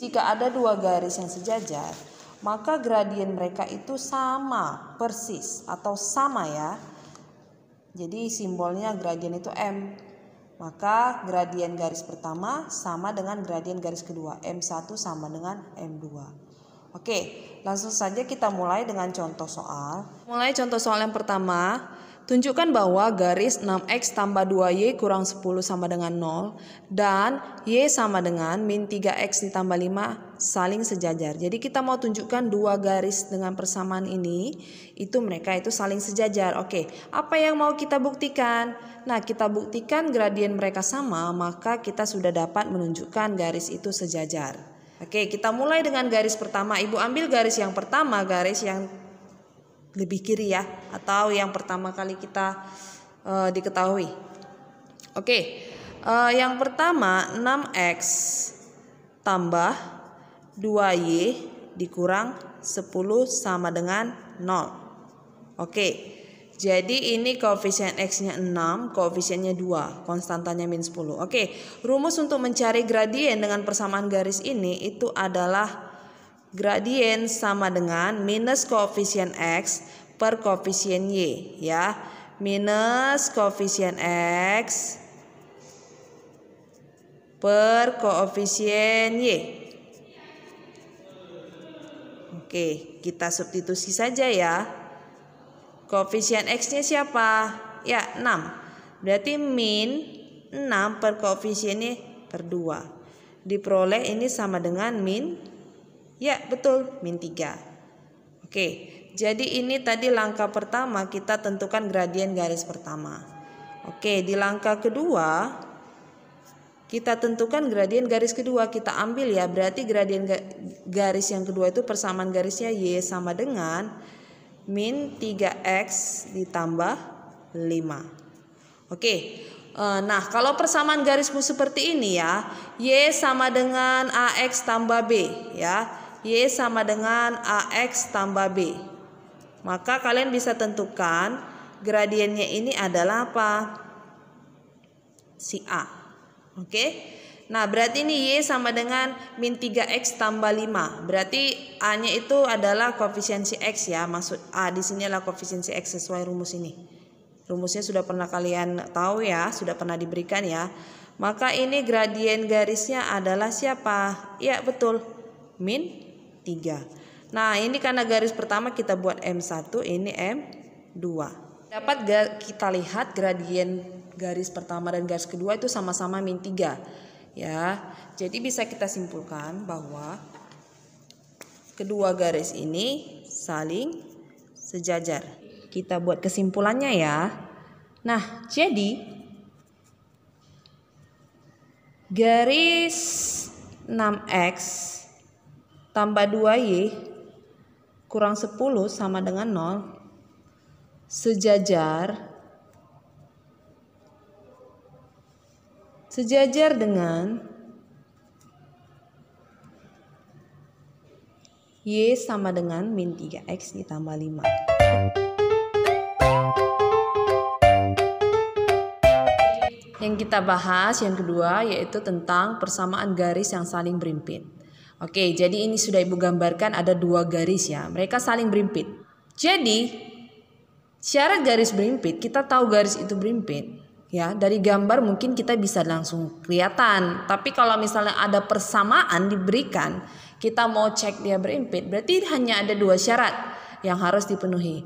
jika ada dua garis yang sejajar, maka gradien mereka itu sama persis atau sama ya. Jadi simbolnya gradien itu M. Maka gradien garis pertama sama dengan gradien garis kedua. M1 sama dengan M2. Oke, langsung saja kita mulai dengan contoh soal. Mulai contoh soal yang pertama. Tunjukkan bahwa garis 6x tambah 2y kurang 10 sama dengan 0 dan y sama dengan min 3x ditambah 5 saling sejajar. Jadi kita mau tunjukkan dua garis dengan persamaan ini, itu mereka itu saling sejajar. Oke, apa yang mau kita buktikan? Nah, kita buktikan gradien mereka sama, maka kita sudah dapat menunjukkan garis itu sejajar. Oke, kita mulai dengan garis pertama. Ibu ambil garis yang pertama, garis yang lebih kiri ya, atau yang pertama kali kita diketahui. Oke, yang pertama 6x tambah 2y dikurang 10 sama dengan 0. Oke, jadi ini koefisien x-nya 6, koefisiennya 2, konstantanya min 10. Oke, rumus untuk mencari gradien dengan persamaan garis ini itu adalah gradien sama dengan minus koefisien x per koefisien y ya. Minus koefisien x per koefisien y. Oke, kita substitusi saja ya. Koefisien x-nya siapa? Ya, 6. Berarti min 6 per koefisien y per 2. Diperoleh ini sama dengan min, ya betul, min 3. Oke, jadi ini tadi langkah pertama kita tentukan gradien garis pertama. Oke, di langkah kedua kita tentukan gradien garis kedua. Kita ambil ya, berarti gradien garis yang kedua itu persamaan garisnya y sama dengan min 3x ditambah 5. Oke, nah kalau persamaan garismu seperti ini ya, y sama dengan ax tambah b ya. Y sama dengan AX tambah B. Maka kalian bisa tentukan gradiennya ini adalah apa? Si A. Oke. Nah, berarti ini Y sama dengan min 3X tambah 5. Berarti A-nya itu adalah koefisiensi X ya. Maksud A di sini adalah koefisiensi X sesuai rumus ini. Rumusnya sudah pernah kalian tahu ya, sudah pernah diberikan ya. Maka ini gradien garisnya adalah siapa? Ya, betul. Min 3. Nah, ini karena garis pertama kita buat M1, ini M2. Dapat kita lihat gradien garis pertama dan garis kedua itu sama-sama min 3. Ya. Jadi bisa kita simpulkan bahwa kedua garis ini saling sejajar. Kita buat kesimpulannya ya. Nah, jadi garis 6x tambah 2y kurang 10 sama dengan 0 sejajar dengan y sama dengan min 3x ditambah 5. Yang kita bahas yang kedua yaitu tentang persamaan garis yang saling berimpit. Oke, jadi ini sudah Ibu gambarkan ada dua garis ya. Mereka saling berimpit. Jadi, syarat garis berimpit, kita tahu garis itu berimpit. Ya, dari gambar mungkin kita bisa langsung kelihatan. Tapi kalau misalnya ada persamaan diberikan, kita mau cek dia berimpit, berarti hanya ada dua syarat yang harus dipenuhi.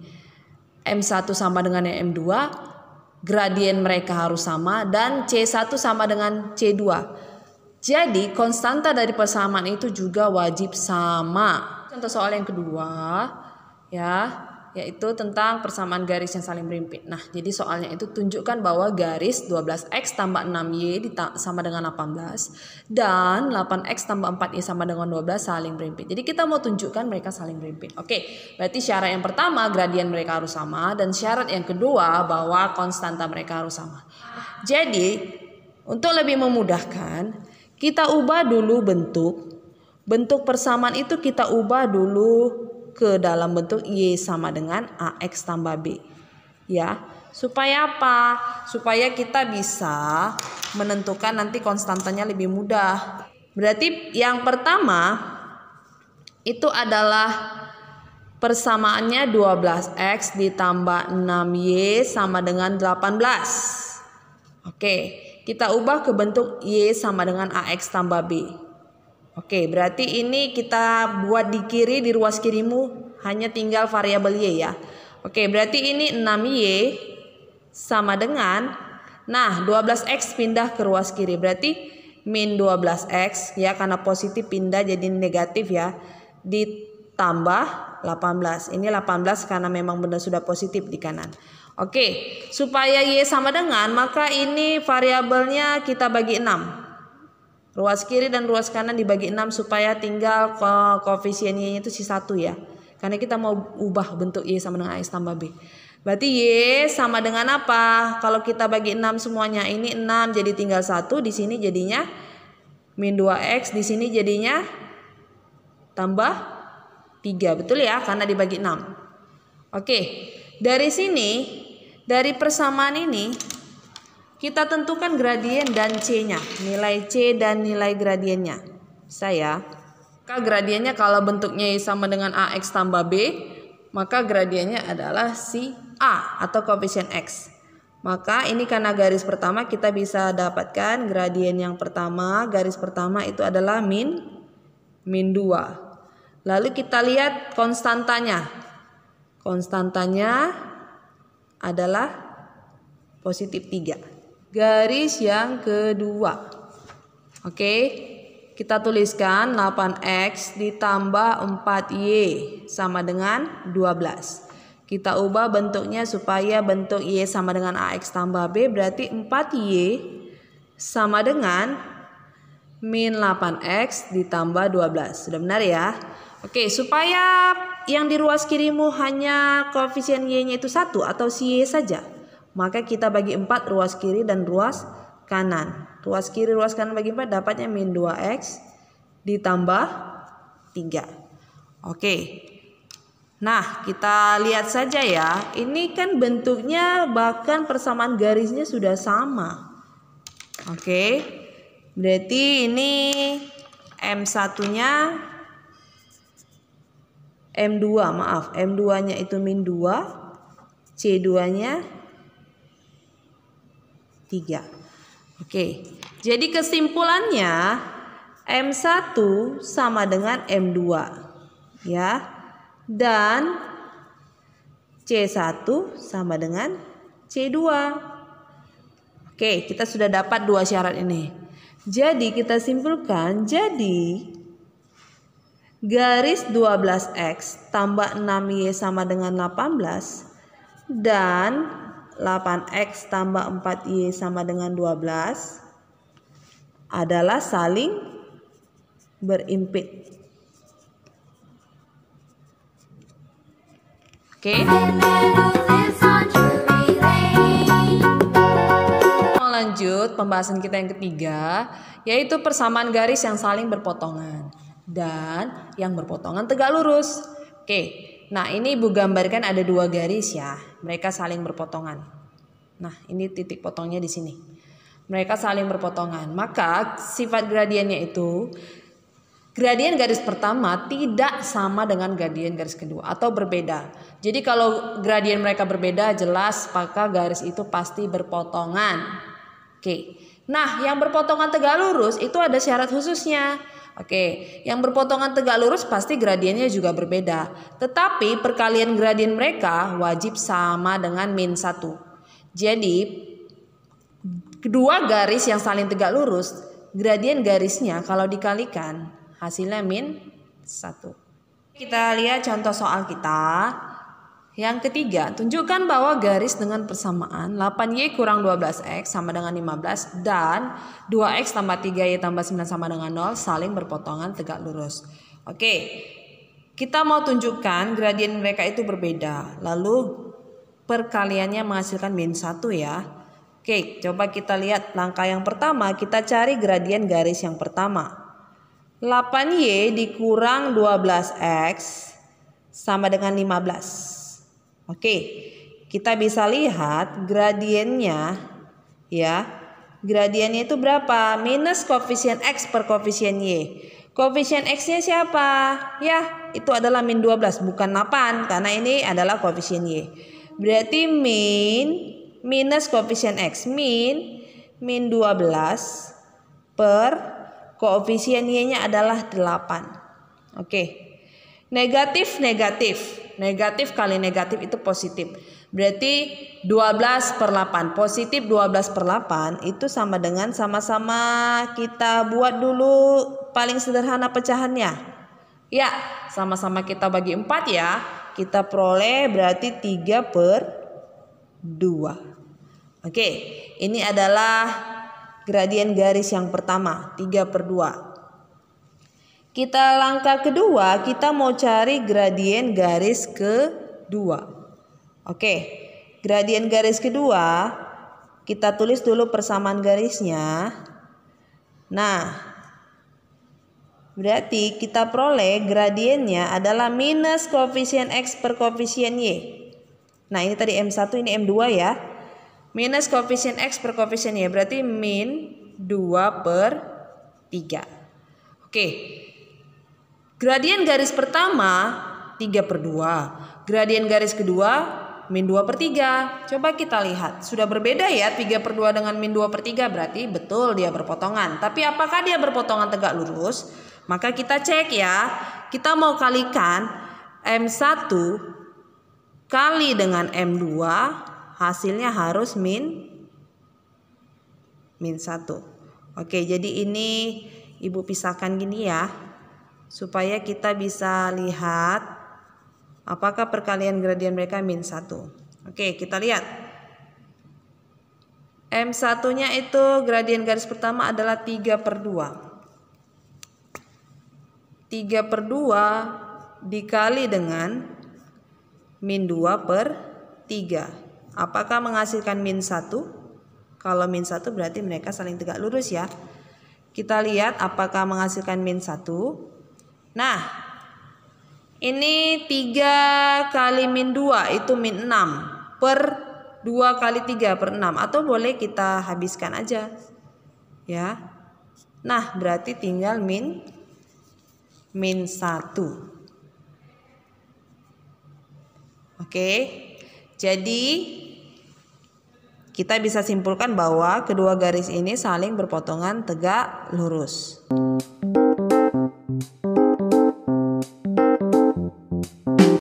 M1 sama dengan M2, gradien mereka harus sama, dan C1 sama dengan C2. Jadi konstanta dari persamaan itu juga wajib sama. Contoh soal yang kedua ya, yaitu tentang persamaan garis yang saling berimpit. Nah, jadi soalnya itu tunjukkan bahwa garis 12x tambah 6y sama dengan 18 dan 8x tambah 4y sama dengan 12 saling berimpit. Jadi kita mau tunjukkan mereka saling berimpit. Oke, berarti syarat yang pertama gradien mereka harus sama dan syarat yang kedua bahwa konstanta mereka harus sama. Jadi untuk lebih memudahkan kita ubah dulu bentuk persamaan itu kita ubah dulu ke dalam bentuk Y sama dengan AX tambah B. Ya, supaya apa? Supaya kita bisa menentukan nanti konstantanya lebih mudah. Berarti yang pertama itu adalah persamaannya 12X ditambah 6Y sama dengan 18. Oke, kita ubah ke bentuk Y sama dengan AX tambah B. Oke, berarti ini kita buat di kiri, di ruas kirimu hanya tinggal variabel Y ya. Oke, berarti ini 6Y sama dengan, nah 12X pindah ke ruas kiri. Berarti min 12X ya, karena positif pindah jadi negatif ya. Ditambah 18. Ini 18 karena memang benar sudah positif di kanan. Oke, supaya Y sama dengan, maka ini variabelnya kita bagi 6. Ruas kiri dan ruas kanan dibagi 6 supaya tinggal koefisien Y itu si 1 ya. Karena kita mau ubah bentuk Y sama dengan AX tambah B. Berarti Y sama dengan apa? Kalau kita bagi 6 semuanya, ini 6 jadi tinggal 1, di sini jadinya min 2X, di sini jadinya tambah 3. Betul ya? Karena dibagi 6. Oke, dari sini, dari persamaan ini kita tentukan gradien dan C-nya, nilai C dan nilai gradiennya. Bisa ya? Maka gradiennya kalau bentuknya sama dengan AX tambah B, maka gradiennya adalah si A atau koefisien X. Maka ini karena garis pertama kita bisa dapatkan gradien yang pertama, garis pertama itu adalah min 2. Lalu kita lihat konstantanya. Konstantanya adalah positif 3. Garis yang kedua. Oke, kita tuliskan 8X ditambah 4Y sama dengan 12. Kita ubah bentuknya supaya bentuk Y sama dengan AX tambah B, berarti 4Y sama dengan min 8X ditambah 12. Sudah benar ya? Oke, supaya yang di ruas kirimu hanya koefisien Y-nya itu 1 atau si Y saja, maka kita bagi 4 ruas kiri dan ruas kanan. Ruas kiri, ruas kanan bagi 4 dapatnya min 2X ditambah 3. Oke. Nah, kita lihat saja ya. Ini kan bentuknya bahkan persamaan garisnya sudah sama. Oke. Berarti ini M1-nya M2, maaf. M2-nya itu min 2, C2-nya 3. Oke, jadi kesimpulannya M1 sama dengan M2 ya, dan C1 sama dengan C2. Oke, kita sudah dapat dua syarat ini. Jadi kita simpulkan, jadi garis 12X tambah 6Y sama dengan 18 dan 8X tambah 4Y sama dengan 12 adalah saling berimpit. Oke. Lanjut pembahasan kita yang ketiga, yaitu persamaan garis yang saling berpotongan dan yang berpotongan tegak lurus. Oke. Nah, ini Ibu gambarkan ada dua garis ya. Mereka saling berpotongan. Nah, ini titik potongnya di sini. Mereka saling berpotongan. Maka sifat gradiennya itu, gradien garis pertama tidak sama dengan gradien garis kedua atau berbeda. Jadi kalau gradien mereka berbeda, jelas maka garis itu pasti berpotongan. Oke. Nah, yang berpotongan tegak lurus itu ada syarat khususnya. Oke, yang berpotongan tegak lurus pasti gradiennya juga berbeda. Tetapi perkalian gradien mereka wajib sama dengan min 1. Jadi kedua garis yang saling tegak lurus, gradien garisnya kalau dikalikan hasilnya min 1. Kita lihat contoh soal kita. Yang ketiga, tunjukkan bahwa garis dengan persamaan 8Y kurang 12X sama dengan 15 dan 2X tambah 3Y tambah 9 sama dengan 0 saling berpotongan tegak lurus. Oke, kita mau tunjukkan gradien mereka itu berbeda. Lalu perkaliannya menghasilkan min 1 ya. Oke, coba kita lihat langkah yang pertama, kita cari gradien garis yang pertama. 8Y dikurang 12X sama dengan 15. Oke, kita bisa lihat gradiennya ya. gradiennya itu berapa? Minus koefisien X per koefisien Y. Koefisien X-nya siapa? Ya, itu adalah min 12, bukan 8, karena ini adalah koefisien Y. Berarti minus koefisien X. Min 12 per koefisien Y-nya adalah 8. Oke. Negatif kali negatif itu positif. Berarti 12 per 8. Positif 12 per 8 itu sama dengan sama-sama kita buat dulu paling sederhana pecahannya. Ya, sama-sama kita bagi 4 ya. Kita peroleh berarti 3 per 2. Oke, ini adalah gradien garis yang pertama, 3 per 2. Kita langkah kedua, kita mau cari gradien garis kedua. Oke, gradien garis kedua, kita tulis dulu persamaan garisnya. Nah, berarti kita peroleh gradiennya adalah minus koefisien X per koefisien Y. Nah, ini tadi M1, ini M2 ya. Minus koefisien X per koefisien Y, berarti min 2 per 3. Oke. Gradien garis pertama 3 per 2. Gradien garis kedua min 2 per 3. Coba kita lihat. Sudah berbeda ya 3 per 2 dengan min 2 per 3. Berarti betul dia berpotongan. Tapi apakah dia berpotongan tegak lurus? Maka kita cek ya. Kita mau kalikan M1 kali dengan M2. Hasilnya harus min 1. Oke, jadi ini Ibu pisahkan gini ya, supaya kita bisa lihat apakah perkalian gradien mereka min 1. Oke, kita lihat. M1 nya itu gradien garis pertama adalah 3 per 2. 3 per 2 dikali dengan min 2 per 3. Apakah menghasilkan min 1? Kalau min 1 berarti mereka saling tegak lurus ya. Kita lihat apakah menghasilkan min 1. Nah, ini 3 kali min 2 itu min 6 per 2 kali 3 per 6. Atau boleh kita habiskan aja ya. Nah, berarti tinggal min 1. Oke, jadi kita bisa simpulkan bahwa kedua garis ini saling berpotongan tegak lurus.